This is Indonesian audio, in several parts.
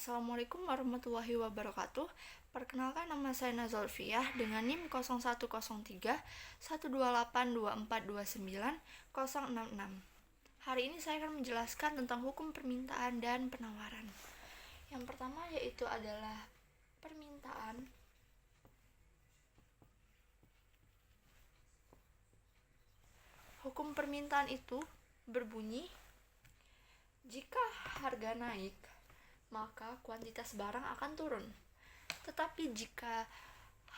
Assalamualaikum warahmatullahi wabarakatuh. Perkenalkan, nama saya Nazolfiah dengan NIM 0103 1282429 Hari ini saya akan menjelaskan tentang hukum permintaan dan penawaran. Yang pertama yaitu adalah permintaan. Hukum permintaan itu berbunyi, jika harga naik, maka kuantitas barang akan turun. Tetapi jika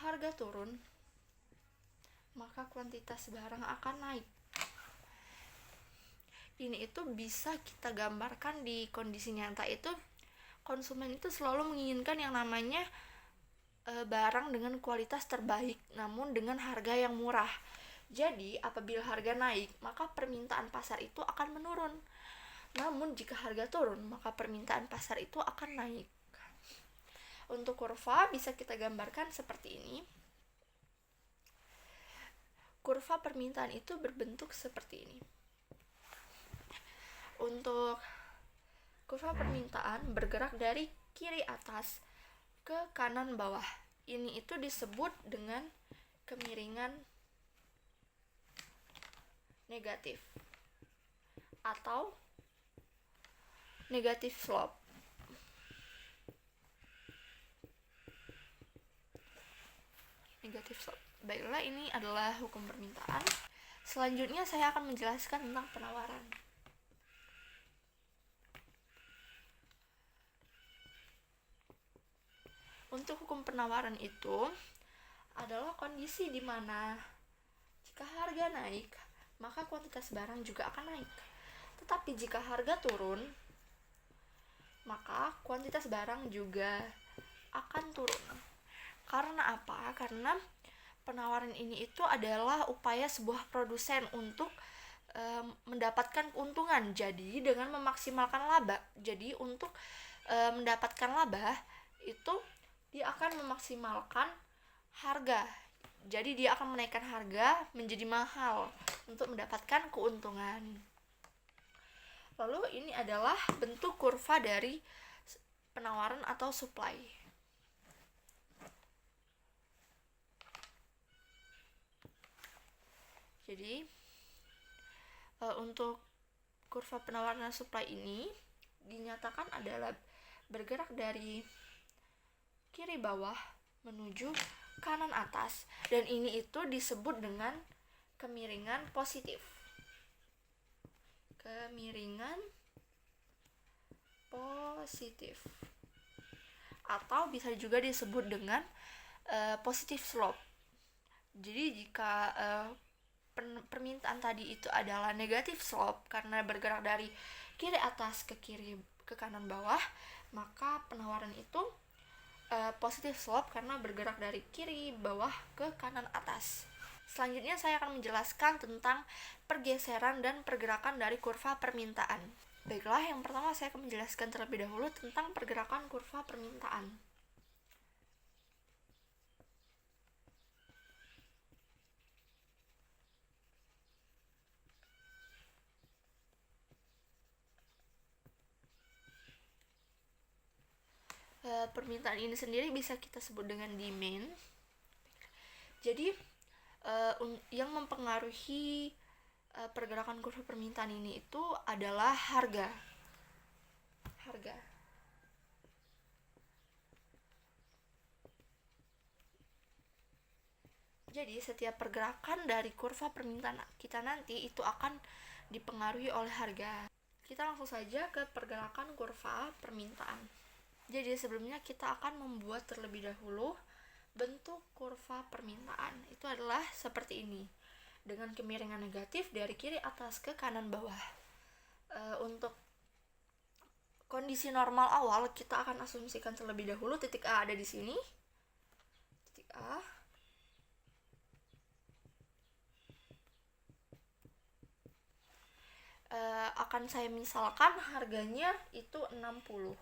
harga turun, maka kuantitas barang akan naik. Ini itu bisa kita gambarkan di kondisi nyata itu, konsumen itu selalu menginginkan yang namanya barang dengan kualitas terbaik, namun dengan harga yang murah. Jadi apabila harga naik, maka permintaan pasar itu akan menurun. Namun jika harga turun, maka permintaan pasar itu akan naik. Untuk kurva bisa kita gambarkan seperti ini. Kurva permintaan itu berbentuk seperti ini. Untuk kurva permintaan bergerak dari kiri atas ke kanan bawah. Ini itu disebut dengan kemiringan negatif atau negative slope. Negative slope. Baiklah, ini adalah hukum permintaan. Selanjutnya saya akan menjelaskan tentang penawaran. Untuk hukum penawaran itu adalah kondisi di mana jika harga naik, maka kuantitas barang juga akan naik. Tetapi jika harga turun, maka kuantitas barang juga akan turun. Karena apa? Karena penawaran ini itu adalah upaya sebuah produsen untuk mendapatkan keuntungan. Jadi dengan memaksimalkan laba. Jadi untuk mendapatkan laba itu dia akan memaksimalkan harga. Jadi dia akan menaikkan harga menjadi mahal untuk mendapatkan keuntungan. Lalu ini adalah bentuk kurva dari penawaran atau supply. Jadi untuk kurva penawaran dan supply ini dinyatakan adalah bergerak dari kiri bawah menuju kanan atas, dan ini itu disebut dengan kemiringan positif. Kemiringan positif atau bisa juga disebut dengan positive slope. Jadi jika permintaan tadi itu adalah negative slope karena bergerak dari kiri atas ke kanan bawah, maka penawaran itu positive slope karena bergerak dari kiri bawah ke kanan atas. Selanjutnya saya akan menjelaskan tentang pergeseran dan pergerakan dari kurva permintaan. Baiklah, yang pertama saya akan menjelaskan terlebih dahulu tentang pergerakan kurva permintaan. Permintaan ini sendiri bisa kita sebut dengan demand. Jadi yang mempengaruhi pergerakan kurva permintaan ini itu adalah harga. Jadi setiap pergerakan dari kurva permintaan kita nanti itu akan dipengaruhi oleh harga. Kita langsung saja ke pergerakan kurva permintaan. Jadi sebelumnya kita akan membuat terlebih dahulu bentuk kurva permintaan. Itu adalah seperti ini, dengan kemiringan negatif dari kiri atas ke kanan bawah. Untuk kondisi normal awal kita akan asumsikan terlebih dahulu titik A ada di sini. Titik A. Akan saya misalkan harganya itu 60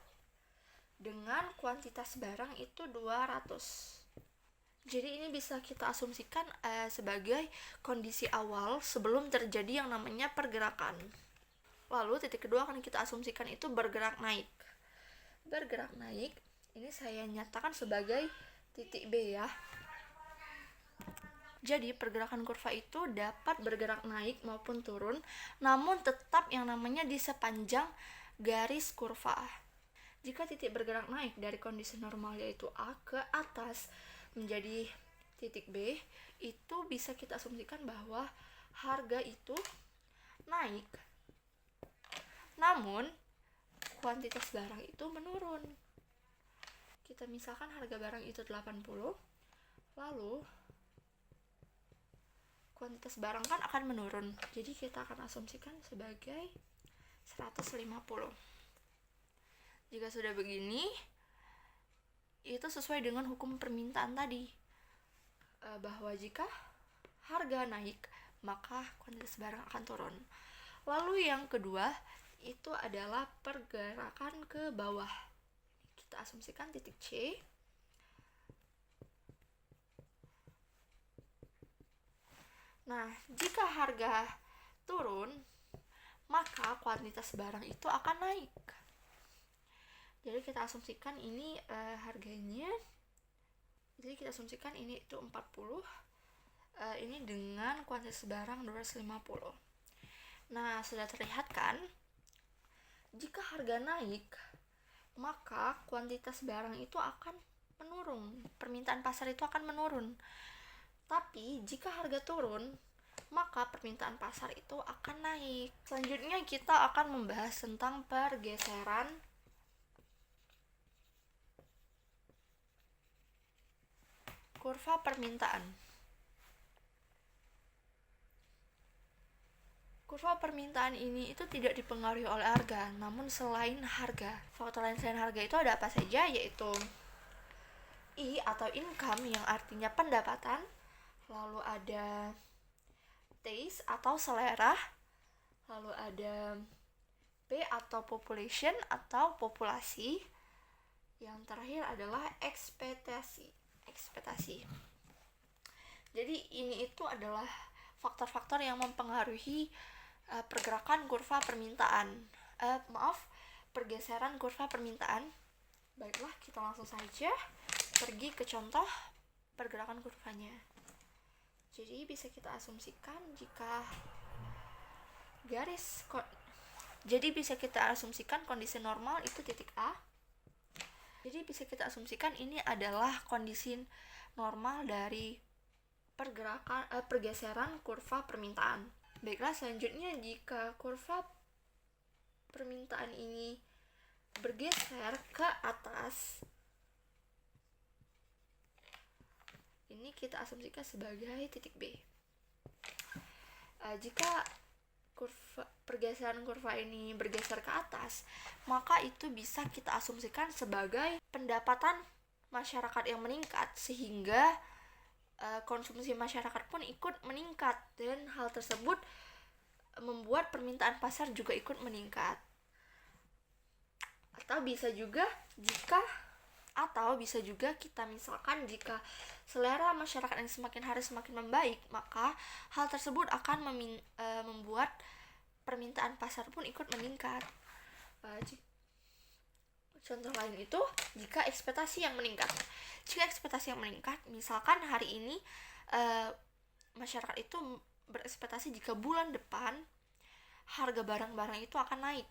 dengan kuantitas barang itu 200. Jadi ini bisa kita asumsikan sebagai kondisi awal sebelum terjadi yang namanya pergerakan. Lalu titik kedua akan kita asumsikan itu bergerak naik bergerak naik, ini saya nyatakan sebagai titik B ya. Jadi pergerakan kurva itu dapat bergerak naik maupun turun, namun tetap yang namanya di sepanjang garis kurva. Jika titik bergerak naik dari kondisi normal yaitu A ke atas menjadi titik B, itu bisa kita asumsikan bahwa harga itu naik, namun kuantitas barang itu menurun. Kita misalkan harga barang itu 80, lalu kuantitas barang kan akan menurun, jadi kita akan asumsikan sebagai 150. Jika sudah begini, itu sesuai dengan hukum permintaan tadi, bahwa jika harga naik maka kuantitas barang akan turun. Lalu yang kedua itu adalah pergerakan ke bawah. Kita asumsikan titik C. Nah, jika harga turun, maka kuantitas barang itu akan naik. Jadi kita asumsikan ini harganya, jadi kita asumsikan ini itu 40, ini dengan kuantitas barang 250. Nah, sudah terlihat kan, jika harga naik, maka kuantitas barang itu akan menurun, permintaan pasar itu akan menurun. Tapi jika harga turun, maka permintaan pasar itu akan naik. Selanjutnya kita akan membahas tentang pergeseran kurva permintaan. Kurva permintaan ini itu tidak dipengaruhi oleh harga, namun selain harga. Faktor lain selain harga itu ada apa saja, yaitu I atau income yang artinya pendapatan, lalu ada taste atau selera, lalu ada P atau population atau populasi, yang terakhir adalah ekspektasi. Jadi ini itu adalah faktor-faktor yang mempengaruhi pergerakan kurva permintaan. Pergeseran kurva permintaan. Baiklah, kita langsung saja pergi ke contoh pergerakan kurvanya. Jadi bisa kita asumsikan kondisi normal itu titik A. Jadi bisa kita asumsikan ini adalah kondisi normal dari pergeseran kurva permintaan. Baiklah, selanjutnya jika kurva permintaan ini bergeser ke atas, ini kita asumsikan sebagai titik B. Jika pergeseran kurva ini bergeser ke atas, maka itu bisa kita asumsikan sebagai pendapatan masyarakat yang meningkat, sehingga konsumsi masyarakat pun ikut meningkat, dan hal tersebut membuat permintaan pasar juga ikut meningkat. Atau bisa juga kita misalkan jika selera masyarakat yang semakin hari semakin membaik, maka hal tersebut akan membuat permintaan pasar pun ikut meningkat. Contoh lain itu jika ekspektasi yang meningkat. Jika ekspektasi yang meningkat, misalkan hari ini masyarakat itu berekspektasi jika bulan depan harga barang-barang itu akan naik,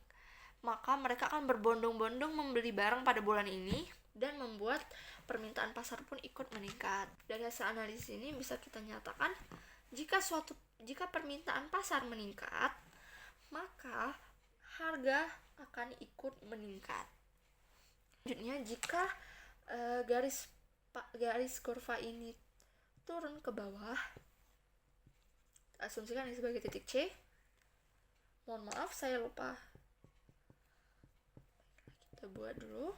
maka mereka akan berbondong-bondong membeli barang pada bulan ini dan membuat permintaan pasar pun ikut meningkat. Dari hasil analisis ini bisa kita nyatakan jika permintaan pasar meningkat, maka harga akan ikut meningkat. Selanjutnya, jika garis kurva ini turun ke bawah, asumsikan ini sebagai titik C. Mohon maaf, saya lupa. Kita buat dulu.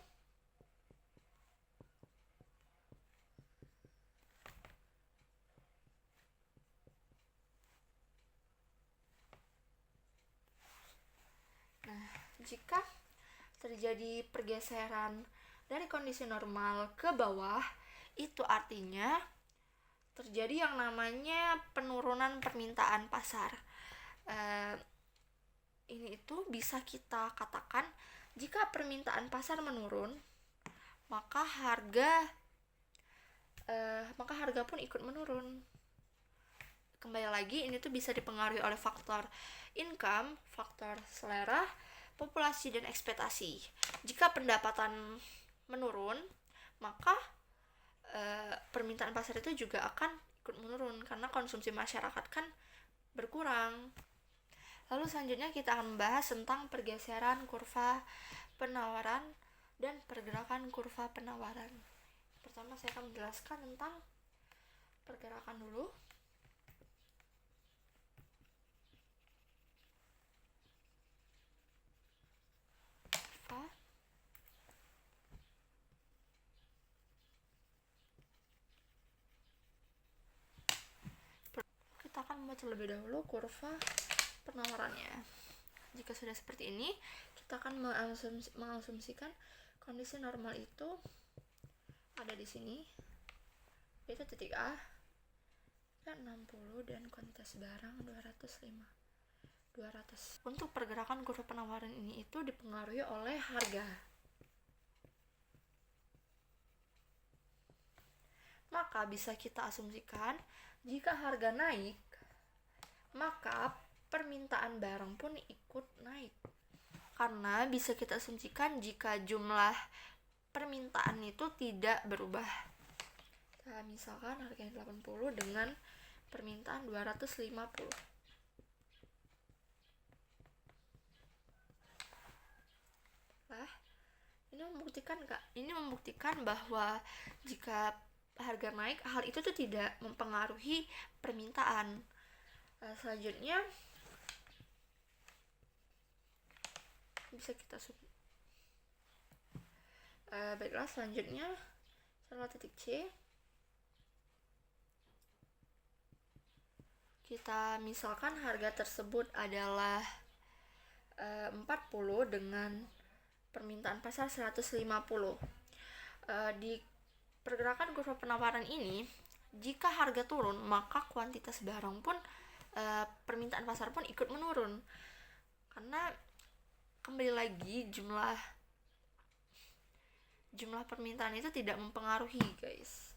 Nah, jika terjadi pergeseran dari kondisi normal ke bawah, itu artinya terjadi yang namanya penurunan permintaan pasar. Ini itu bisa kita katakan Jika permintaan pasar menurun, maka harga pun ikut menurun. Kembali lagi, ini tuh bisa dipengaruhi oleh faktor income, faktor selera, populasi, dan ekspektasi. Jika pendapatan menurun, maka permintaan pasar itu juga akan ikut menurun karena konsumsi masyarakat kan berkurang. Lalu selanjutnya kita akan membahas tentang pergeseran kurva penawaran dan pergerakan kurva penawaran. Pertama saya akan menjelaskan tentang pergerakan dulu. Kita akan membaca terlebih dahulu kurva penawarannya. Jika sudah seperti ini, kita akan mengasumsikan kondisi normal itu ada di sini, yaitu titik A dan 60 dan kuantitas barang 200. Untuk pergerakan kurva penawaran ini itu dipengaruhi oleh harga. Maka bisa kita asumsikan jika harga naik, maka permintaan barang pun ikut naik. Karena bisa kita asumsikan jika jumlah permintaan itu tidak berubah. Nah, misalkan harganya 80 dengan permintaan 250. Nah, ini membuktikan bahwa jika harga naik, hal itu tuh tidak mempengaruhi permintaan. Selanjutnya bisa kita baiklah, selanjutnya setelah titik C kita misalkan harga tersebut adalah 40 dengan permintaan pasar 150. Di pergerakan kurva penawaran ini, jika harga turun, maka kuantitas barang pun permintaan pasar pun ikut menurun. Karena kembali lagi jumlah permintaan itu tidak mempengaruhi, guys.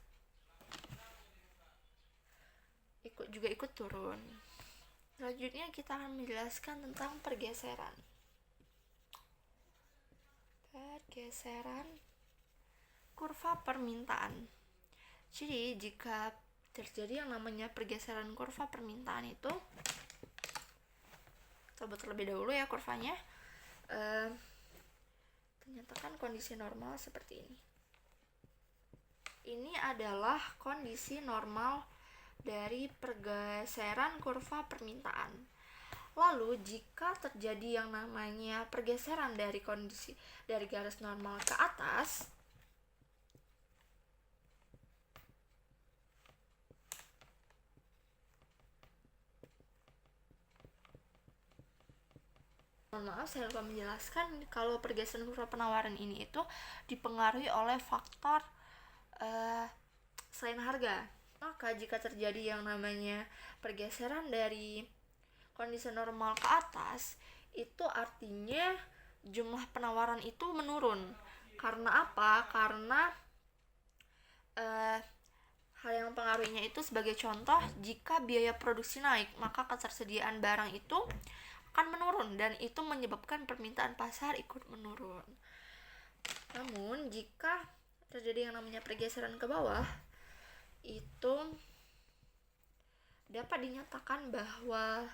Ikut turun. Selanjutnya kita akan menjelaskan tentang pergeseran kurva permintaan. Jadi jika terjadi yang namanya pergeseran kurva permintaan itu, coba terlebih dahulu ya kurvanya. Menyatakan kondisi normal seperti ini. Ini adalah kondisi normal dari pergeseran kurva permintaan. Lalu jika terjadi yang namanya pergeseran dari garis normal ke atas, maaf saya lupa menjelaskan kalau pergeseran kurva penawaran ini itu dipengaruhi oleh faktor selain harga. Maka jika terjadi yang namanya pergeseran dari kondisi normal ke atas, itu artinya jumlah penawaran itu menurun. Karena apa? Karena hal yang mempengaruhinya itu sebagai contoh, jika biaya produksi naik, maka ketersediaan barang itu akan menurun dan itu menyebabkan permintaan pasar ikut menurun. Namun jika terjadi yang namanya pergeseran ke bawah, itu dapat dinyatakan bahwa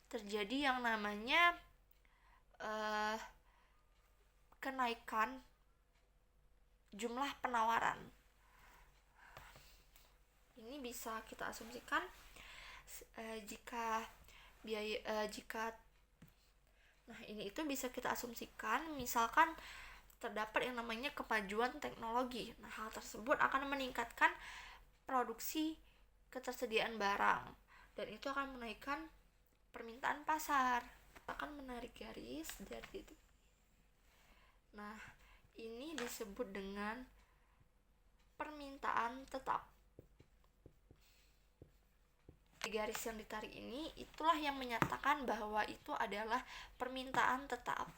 terjadi yang namanya kenaikan jumlah penawaran. Ini bisa kita asumsikan ini itu bisa kita asumsikan misalkan terdapat yang namanya kemajuan teknologi. Nah, hal tersebut akan meningkatkan produksi ketersediaan barang dan itu akan menaikkan permintaan pasar. Akan menarik garis dari titik. Nah, ini disebut dengan permintaan tetap. garis yang ditarik ini itulah yang menyatakan bahwa itu adalah permintaan tetap.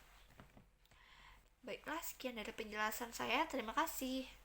Baiklah, sekian dari penjelasan saya. Terima kasih.